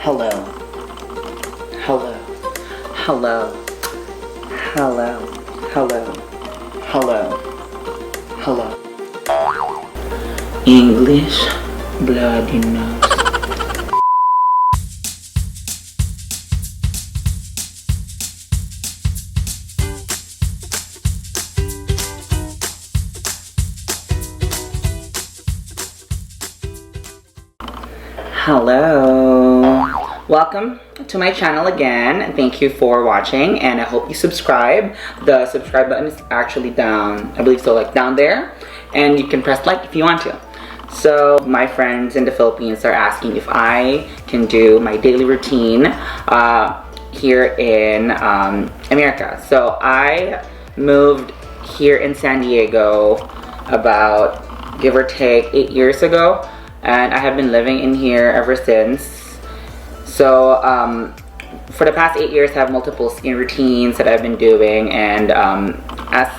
Hello. Hello. Hello. Hello. Hello. Hello. Hello. English bloody nose. Hello, welcome to my channel again. Thank you for watching, and I hope you subscribe. The subscribe button is actually down, I believe so, like down there, and you can press like if you want to. So my friends in the Philippines are asking if I can do my daily routine here in America. So I moved here in San Diego about, give or take, 8 years ago. And I have been living in here ever since. So for the past 8 years, I have multiple skin routines that I've been doing, and as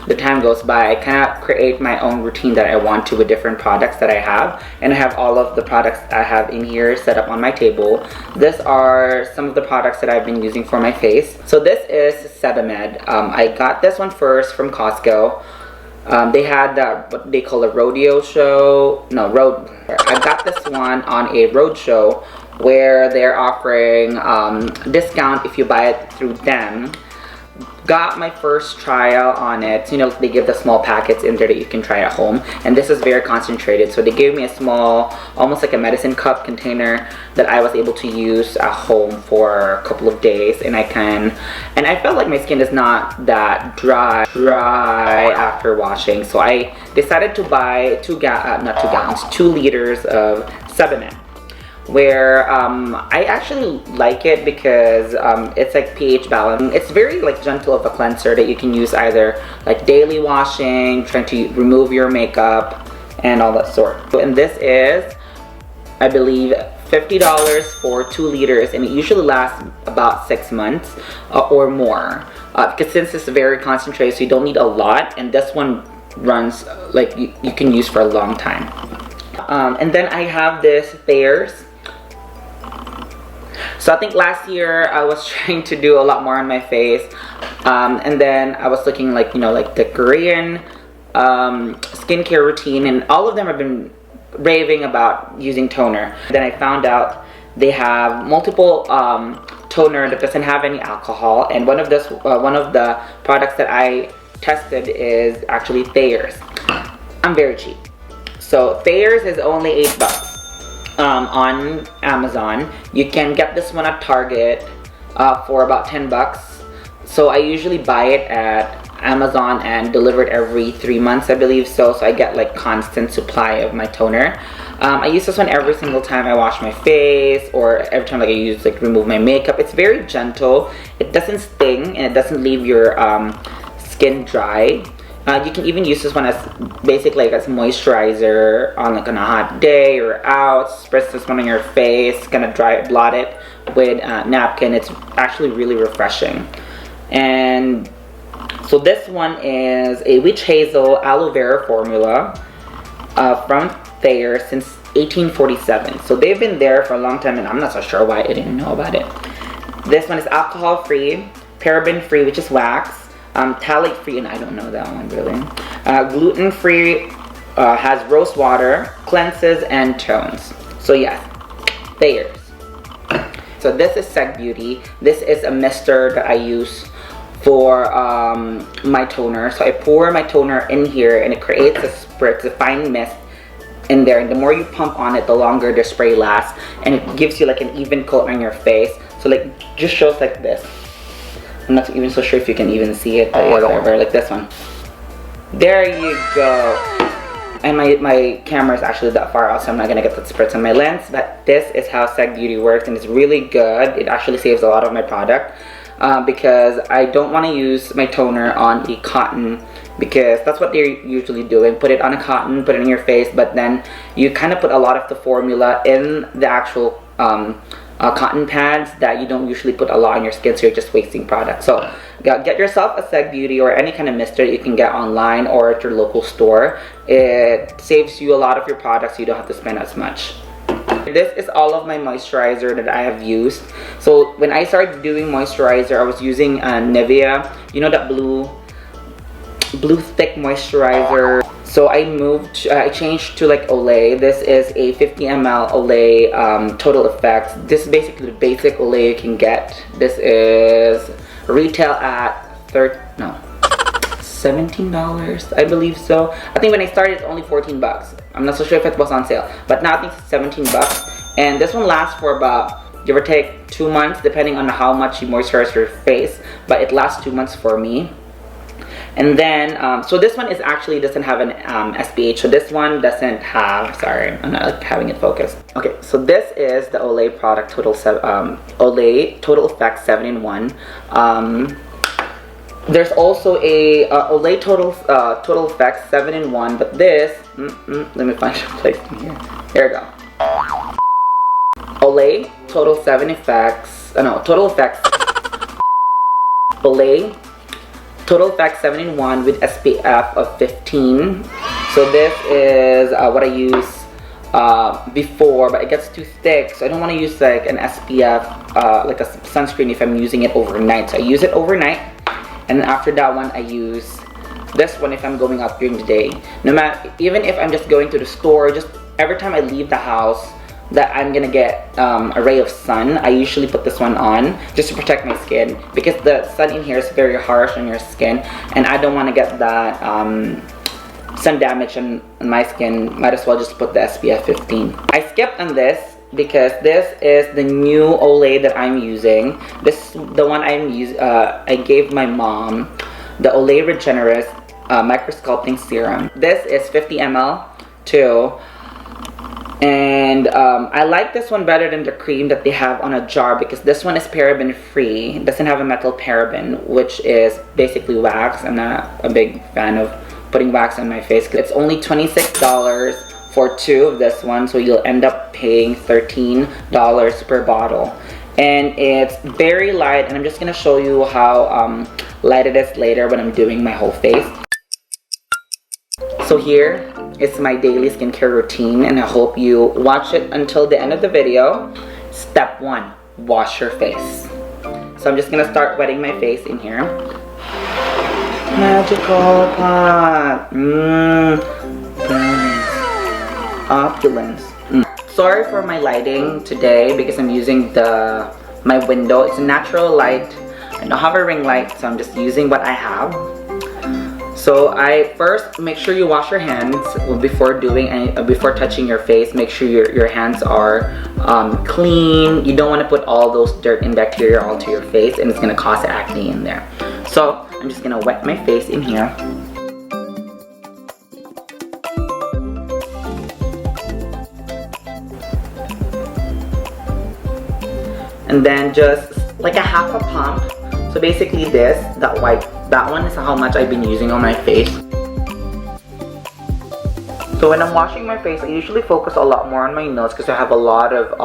the time goes by, I kind of create my own routine that I want to with different products that I have. And I have all of the products I have in here set up on my table. These are some of the products that I've been using for my face. So this is Sebamed. I got this one first from Costco. They had what they call a rodeo show. No, I got this one on a road show where they're offering discount if you buy it through them. Got my first trial on it. You know, they give the small packets in there that you can try at home, and this is very concentrated. So they gave me a small, almost like a medicine cup container that I was able to use at home for a couple of days, and I felt like my skin is not that dry after washing. So I decided to buy 2 liters of Sebamed, where I actually like it because it's like pH balance. It's very like gentle of a cleanser that you can use either like daily washing, trying to remove your makeup and all that sort. And this is, I believe, $50 for 2 liters, and it usually lasts about 6 months or more, because since it's very concentrated, so you don't need a lot, and this one runs like you can use for a long time. And then I have this Thayer's. So I think last year I was trying to do a lot more on my face, and then I was looking like, you know, like the Korean skincare routine, and all of them have been raving about using toner. Then I found out they have multiple toner that doesn't have any alcohol, and one of the products that I tested is actually Thayer's. I'm very cheap, so Thayer's is only $8. On Amazon. You can get this one at Target for about $10. So I usually buy it at Amazon and deliver it every 3 months, I believe so I get like constant supply of my toner. I use this one every single time I wash my face, or every time like I use like remove my makeup. It's very gentle, it doesn't sting, and it doesn't leave your skin dry. You can even use this one as basically like as moisturizer on like on a hot day or out. Spritz this one on your face, kind of blot it with a napkin. It's actually really refreshing. And so this one is a witch hazel aloe vera formula from Thayer since 1847. So they've been there for a long time, and I'm not so sure why I didn't know about it. This one is alcohol free, paraben free, which is wax. Phthalate free, and I don't know that one really. Gluten free, has rose water, cleanses and tones. So yes, Thayer's. So this is Seg Beauty. This is a mister that I use for my toner. So I pour my toner in here, and it creates a spritz, a fine mist in there. And the more you pump on it, the longer the spray lasts, and it gives you like an even coat on your face. So like just shows like this. I'm not even so sure if you can even see it, but yeah, whatever, like this one. There you go. And my camera is actually that far out, so I'm not gonna get the spritz on my lens, but this is how Seg Beauty works, and it's really good. It actually saves a lot of my product because I don't want to use my toner on a cotton, because that's what they're usually doing. Put it on a cotton, put it on your face, but then you kind of put a lot of the formula in the actual cotton pads that you don't usually put a lot on your skin, so you're just wasting product. So get yourself a Seg Beauty or any kind of mister you can get online or at your local store. It saves you a lot of your products, so you don't have to spend as much. This is all of my moisturizer that I have used. So when I started doing moisturizer, I was using Nivea. You know that blue thick moisturizer. So I changed to like Olay. This is a 50 ml Olay Total Effects. This is basically the basic Olay you can get. This is retail at $17, I believe so. I think when I started it's only 14 bucks. I'm not so sure if it was on sale, but now I think it's 17 bucks. And this one lasts for about, give or take, 2 months depending on how much you moisturize your face, but it lasts 2 months for me. And then, so this one is actually doesn't have an SPH. So this one doesn't have, sorry, I'm not like, having it focused. Okay, so this is the Olay product, Olay Total Effects 7-in-1. There's also a Olay Total Effects 7-in-1, but this, let me find a place in here. Here we go. Olay Total Total Effects. Olay Total Effects 7-in-1 with SPF of 15. So this is what I use before, but it gets too thick, so I don't want to use like an SPF, like a sunscreen if I'm using it overnight. So I use it overnight, and then after that one I use this one if I'm going out during the day. No matter, even if I'm just going to the store, just every time I leave the house that I'm gonna get a ray of sun, I usually put this one on just to protect my skin, because the sun in here is very harsh on your skin, and I don't want to get that sun damage on my skin. Might as well just put the SPF 15. I skipped on this because this is the new Olay that I'm using. This is the one I gave my mom, the Olay Regenerist Micro Sculpting Serum. This is 50 ml too. And I like this one better than the cream that they have on a jar, because this one is paraben free. It doesn't have a methyl paraben, which is basically wax. I'm not a big fan of putting wax on my face. It's only $26 for 2 of this one, so you'll end up paying $13 per bottle. And it's very light, and I'm just gonna show you how light it is later when I'm doing my whole face. So here is my daily skincare routine, and I hope you watch it until the end of the video. Step 1, wash your face. So I'm just gonna start wetting my face in here. Magical pot. Opulence. Sorry for my lighting today because I'm using my window. It's a natural light. I don't have a ring light, so I'm just using what I have. So I first make sure you wash your hands before touching your face. Make sure your hands are clean. You don't want to put all those dirt and bacteria onto your face, and it's gonna cause acne in there. So I'm just gonna wet my face in here. And then just like a half a pump. So basically that one is how much I've been using on my face. So when I'm washing my face, I usually focus a lot more on my nose because I have a lot of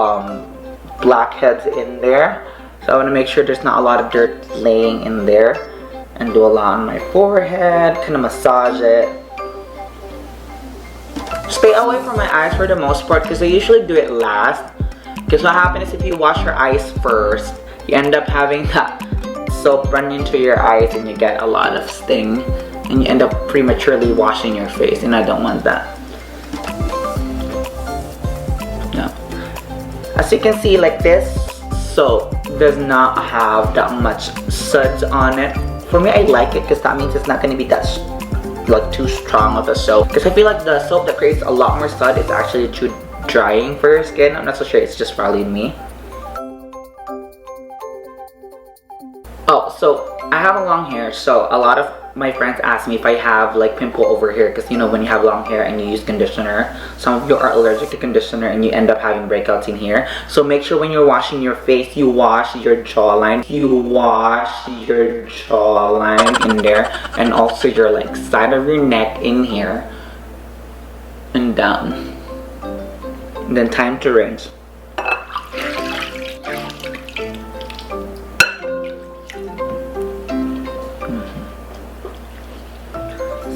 blackheads in there. So I want to make sure there's not a lot of dirt laying in there. And do a lot on my forehead, kind of massage it. Stay away from my eyes for the most part because I usually do it last. Because what happens is if you wash your eyes first, you end up having that soap run into your eyes and you get a lot of sting. And you end up prematurely washing your face, and I don't want that. No. As you can see, like this soap does not have that much suds on it. For me, I like it because that means it's not going to be that like too strong of a soap. Because I feel like the soap that creates a lot more sud is actually too drying for your skin. I'm not so sure, it's just probably me. Oh, so I have a long hair, so a lot of my friends ask me if I have like pimple over here, because you know when you have long hair and you use conditioner, some of you are allergic to conditioner and you end up having breakouts in here. So make sure when you're washing your face, you wash your jawline. You wash your jawline in there, and also your like side of your neck in here and down. And then time to rinse.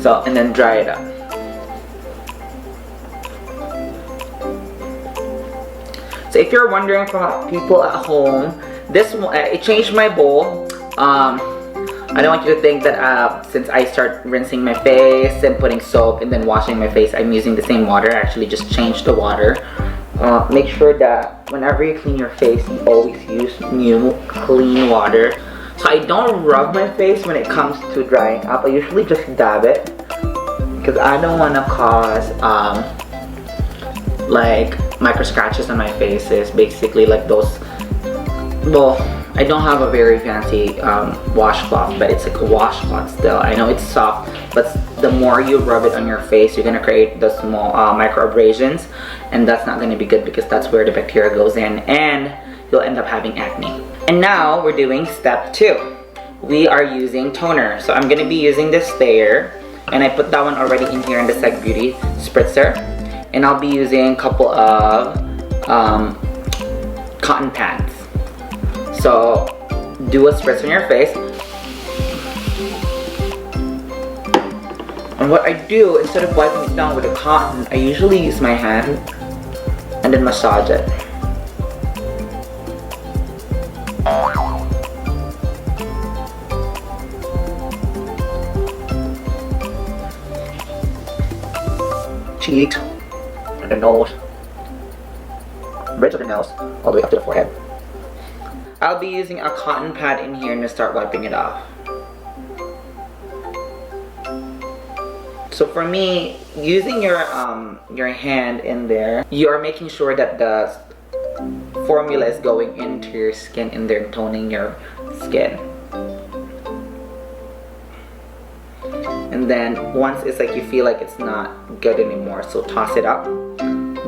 So, and then dry it up. So if you're wondering from people at home, this it changed my bowl. I don't want you to think that since I start rinsing my face and putting soap and then washing my face, I'm using the same water. I actually just changed the water. Make sure that whenever you clean your face, you always use new clean water. So I don't rub my face when it comes to drying up. I usually just dab it because I don't want to cause like micro scratches on my face. Is basically like those, well, I don't have a very fancy washcloth, but it's like a washcloth still. I know it's soft, but the more you rub it on your face, you're gonna create the small micro abrasions, and that's not gonna be good because that's where the bacteria goes in, and you'll end up having acne. And now we're doing step 2. We are using toner. So I'm gonna be using this layer, and I put that one already in here in the Seg Beauty spritzer, and I'll be using a couple of cotton pads. So do a spritz on your face. And what I do, instead of wiping it down with a cotton, I usually use my hand and then massage it. Cheeks, and the nose, bridge of the nose, all the way up to the forehead. I'll be using a cotton pad in here and to start wiping it off. So for me, using your hand in there, you are making sure that the formula is going into your skin and they're toning your skin. And then once it's like you feel like it's not good anymore, so toss it up,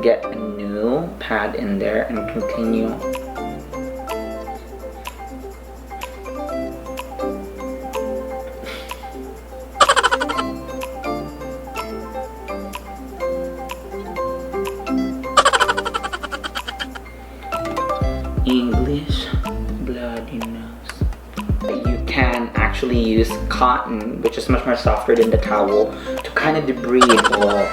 get a new pad in there, and continue. English bloody nose. You can actually use cotton, which is much more softer than the towel, to kind of debride, or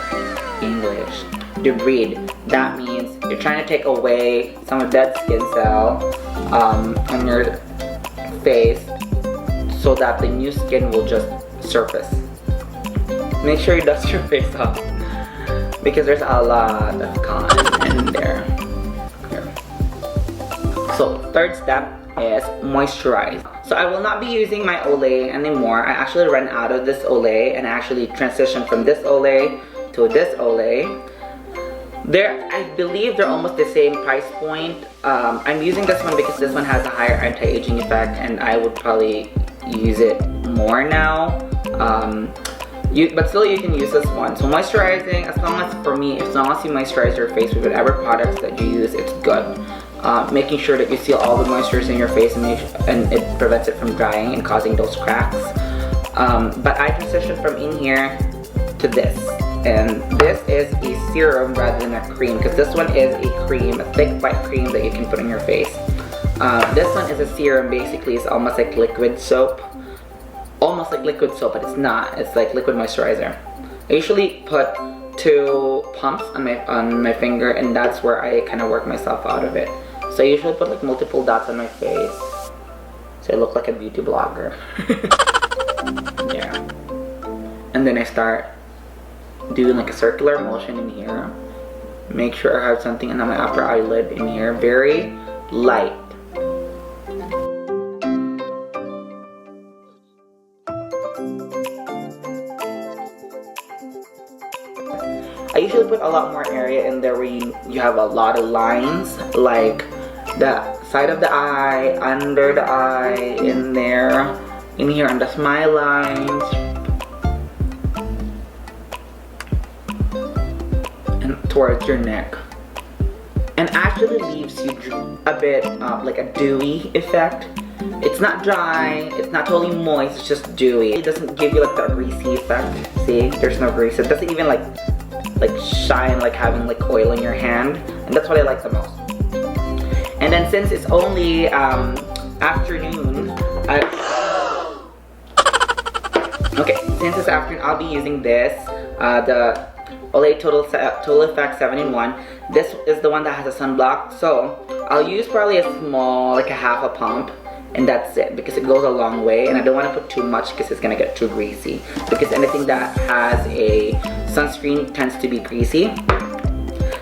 English, debride. That means you're trying to take away some of that skin cell on your face so that the new skin will just surface. Make sure you dust your face off because there's a lot of cotton in there. So third step is moisturize. So I will not be using my Olay anymore. I actually ran out of this Olay and I actually transitioned from this Olay to this Olay. I believe they're almost the same price point. I'm using this one because this one has a higher anti-aging effect and I would probably use it more now. But still you can use this one. So moisturizing, as long as you moisturize your face with whatever products that you use, it's good. Making sure that you seal all the moisture in your face and it prevents it from drying and causing those cracks. But I transitioned from in here to this, and this is a serum rather than a cream because this one is a cream, a thick white cream that you can put on your face. This one is a serum. Basically it's almost like liquid soap, but it's not. It's like liquid moisturizer. I usually put 2 pumps on my finger, and that's where I kind of work myself out of it. So I usually put like multiple dots on my face so I look like a beauty blogger. Yeah. And then I start doing like a circular motion in here. Make sure I have something on my upper eyelid in here, very light. I usually put a lot more area in there where you have a lot of lines, like the side of the eye, under the eye, in there, in here on the smile lines, and towards your neck. And actually leaves you a bit like a dewy effect. It's not dry, it's not totally moist, it's just dewy. It doesn't give you like that greasy effect. See, there's no grease. It doesn't even like shine like having like oil in your hand, and that's what I like the most. And then since it's only afternoon, since it's afternoon, I'll be using this, the Olay Total Effect 7-in-1. This is the one that has a sunblock. So I'll use probably a small, like a half a pump. And that's it, because it goes a long way, and I don't want to put too much because it's gonna get too greasy, because anything that has a sunscreen tends to be greasy.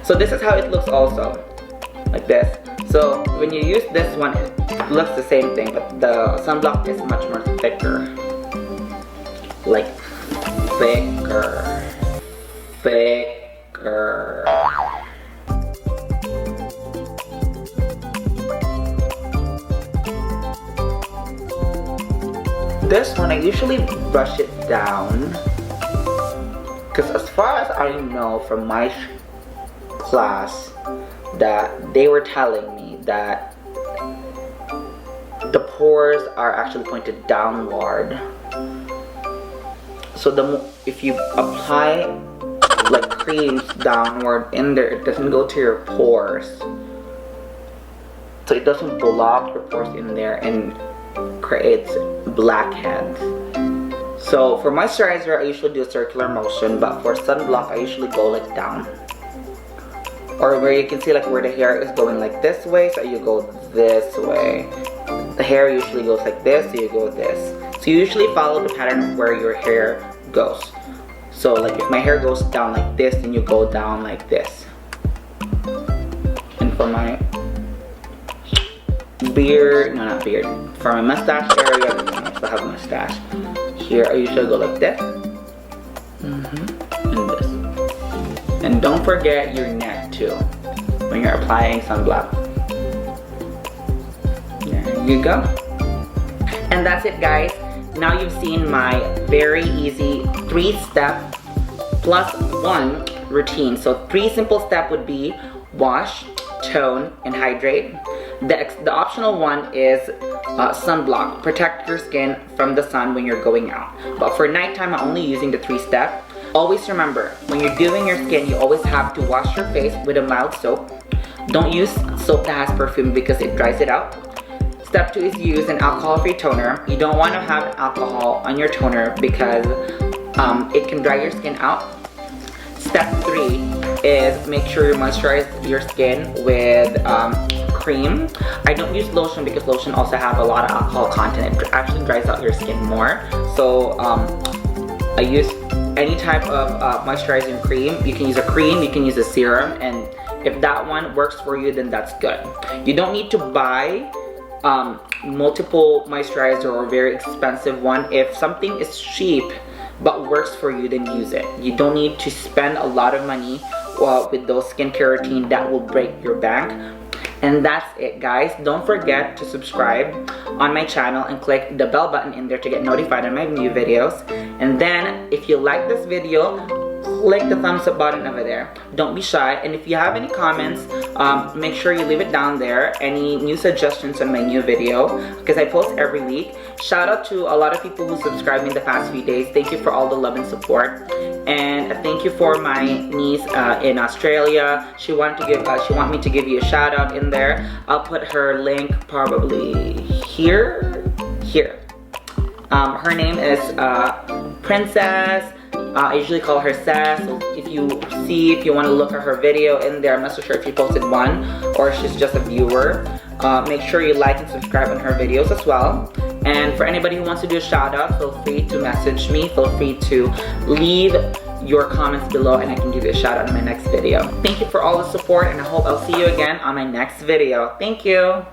So this is how it looks also, like this. So when you use this one, it looks the same thing, but the sunblock is much more thicker. Like thicker. This one, I usually brush it down, because as far as I know from my class, that they were telling me that the pores are actually pointed downward. So if you apply like creams downward in there, it doesn't go to your pores. So it doesn't block your pores in there and creates blackheads. So for moisturizer, I usually do a circular motion, but for sunblock, I usually go like down. Or where you can see like where the hair is going like this way, so you go this way. The hair usually goes like this, so you go this. So you usually follow the pattern of where your hair goes. So like if my hair goes down like this, then you go down like this. And for my beard, no, not beard, for my mustache area, I still have a mustache here, I usually go like this, and this. And don't forget your neck too when you're applying sunblock. There you go. And that's it, guys. Now you've seen my very easy 3-step plus 1 routine. So 3 simple steps would be wash, tone, and hydrate. The optional one is sunblock. Protect your skin from the sun when you're going out. But for nighttime, I'm only using the 3-step. Always remember, when you're doing your skin, you always have to wash your face with a mild soap. Don't use soap that has perfume because it dries it out. Step 2 is use an alcohol-free toner. You don't want to have alcohol on your toner because it can dry your skin out. Step 3 is make sure you moisturize your skin with cream. I don't use lotion because lotion also have a lot of alcohol content. It actually dries out your skin more. So I use any type of moisturizing cream. You can use a cream, you can use a serum, and if that one works for you, then that's good. You don't need to buy multiple moisturizer or very expensive one. If something is cheap but works for you, then use it. You don't need to spend a lot of money with those skincare routine that will break your bank. And that's it, guys. Don't forget to subscribe on my channel and click the bell button in there to get notified on my new videos. And then if you like this video, click the thumbs up button over there. Don't be shy. And if you have any comments, make sure you leave it down there. Any new suggestions on my new video, because I post every week. Shout out to a lot of people who subscribed me the past few days. Thank you for all the love and support. And thank you for my niece in Australia. She wanted me to give you a shout out in there. I'll put her link probably here. Her name is Princess. I usually call her Sass. So if you want to look at her video in there, I'm not so sure if she posted one or she's just a viewer. Make sure you like and subscribe on her videos as well. And for anybody who wants to do a shout out, feel free to message me. Feel free to leave your comments below and I can give you a shout out in my next video. Thank you for all the support and I hope I'll see you again on my next video. Thank you.